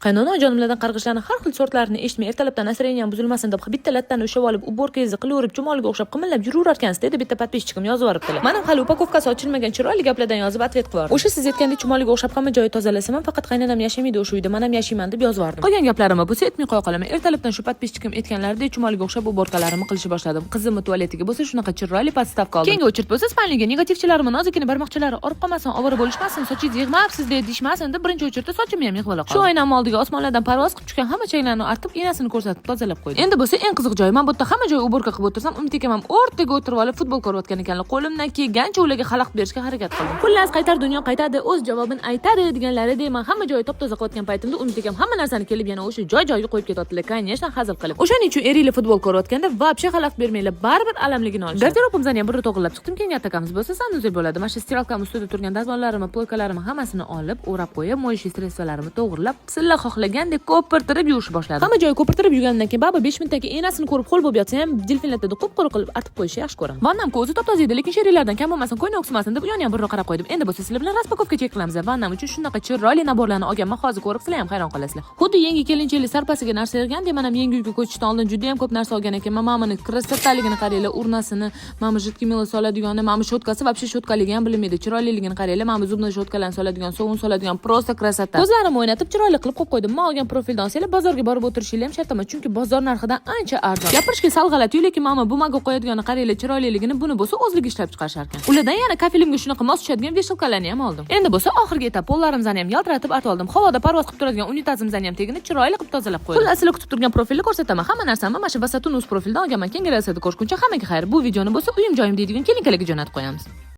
Qaynona jonimlardan qarg'ishlarni har xil sortlarini eshitmay ertalabdan настроением buzilmasin deb bitta lattani ushlab olib uborkangizni qilaverib chumoliga o'xshab qimillab yuraverkansiz dedi bitta подписчикim yozib yuboribdilar. Mana hali upakovkasi ochilmagan chiroyli gaplardan yozib atvet qilib yubordim. O'sha siz aytgandek chumoliga o'xshab hamma joyi tozalasaman, faqat qaynonam yashamaydi o'sha uyda, men ham yashayman deb yozib yubordim. Qolgan gaplarimni bo'lsa aytmay qo'ya qolaman. Ertalabdan shu подписчикim aytganlaridek chumoliga o'xshab uborkalarimni qilishni boshladim. Qizimni tualetiga bo'lsa shunaqa chiroyli podstavka oldim. Keyingi o'chirt bo'lsa spalniga negativchilarimni nozikini barmoqchalari orib qolmasin, ovora bo'lishmasin, sochingiz yig'mabsiz deyishmasin deb birinchi o'chirtda sochimni ham yig'ib oldim. Shu oynam oldiga osmonlardan parvoz qilib tushgan hamma changlarni artib, enasini ko'rsatib tozalab qo'ydim. Endi bo'lsa eng qiziq joyi, men bu yerda hamma joy uborka qilib o'tirsam, Umid akam ham o'rtaga o'tirib olib futbol ko'rayotgan ekanlar. Qo'limdan kelgancha ularga xalaqit berishga harakat qildim. Xullas, qaytar dunyo qaytadi, o'z javobini aytadi deganlaridek, men hamma joyni top-toza qilayotgan paytimda Umid akam hamma narsani kelib yana o'sha joy-joyiga qo'yib ketyaptilar, конечно, hazil qilib. O'shaning uchun eringlar futbol ko'rayotganda voобще xalaqit bermanglar, baribir alamligini olishadi. Garderobimizdan ham bir to'g'rilab chiqdim, keyin atakamiz bo'lsa sanuzel bo'ladi. Mana shu stiralkam ustida turgan dazmollarimni, poykalarimni hammasini olib, o'rab qo'yib, mo'yish sredствolarimni to'g'rilab, silla xohlagandek ko'pirtirib yuvishni boshladim. Hamma joyi ko'pirtirib yuvgandan keyin baba 5 minutdan keyin enasini ko'rib qo'l bo'lib yotsa ham delfinlatda qop-qora qilib artib qo'yishni yaxshi ko'raman. Vannam o'zi top-toza edi, lekin sheringlardan kam bo'lmasin, qo'yni o'ksimasin deb uyani ham birroq qarab qo'ydim. Endi bo'lsa sizlar bilan raspakovka chek qilamiz. Vannam uchun shunaqa chiroyli naborlarni olganman, hozir ko'rib sizlar ham hayron qolasizlar. Xuddi yangi kelinchalik sarpasiga narsa bergandek, men ham yangi uyga ko'chishdan oldin juda ham ko'p narsa olgan ekanman. Mamani krasotkaligini qaranglar, urnasini, mama jidki milo soladigani, mama shotkasi, вообще shotkaligi ham bilmaydi. Chiroyliligini qaranglar, mama zubni shotkalarni soladigan, sovun soladigan, prosta krasota. Ko'zlarimni o'ynatib chiroyli qilib qo'yib qo'ydim. Men olgan profildan olsanglar bozorga borib o'tirishinglar ham shart emas, chunki bozor narxidan ancha arzon. Gapirishga sal g'alati, lekin mama bumaga qo'yadigan qaranglar chiroyliligini, buni bo'lsa o'zligi ishlab chiqarishar ekan. Ulardan yana kafilimga shunaqa mos tushadigan veshilkalarni ham oldim. Endi bo'lsa oxirgi etap pollarimizni ham yaltiratib artib oldim. Havoda parvoz qilib turadigan unitazimizni ham tegini chiroyli qilib tozalab qo'ydim. Xullas, sizlar kutib turgan profilni ko'rsataman. Hamma narsani mana shu Basatun.uz profildan olganman. Kengayasida ko'rishguncha hammaga xayr. Bu videoni bo'lsa uyim joyim deydigan kliniklarga jo'natib qo'yamiz.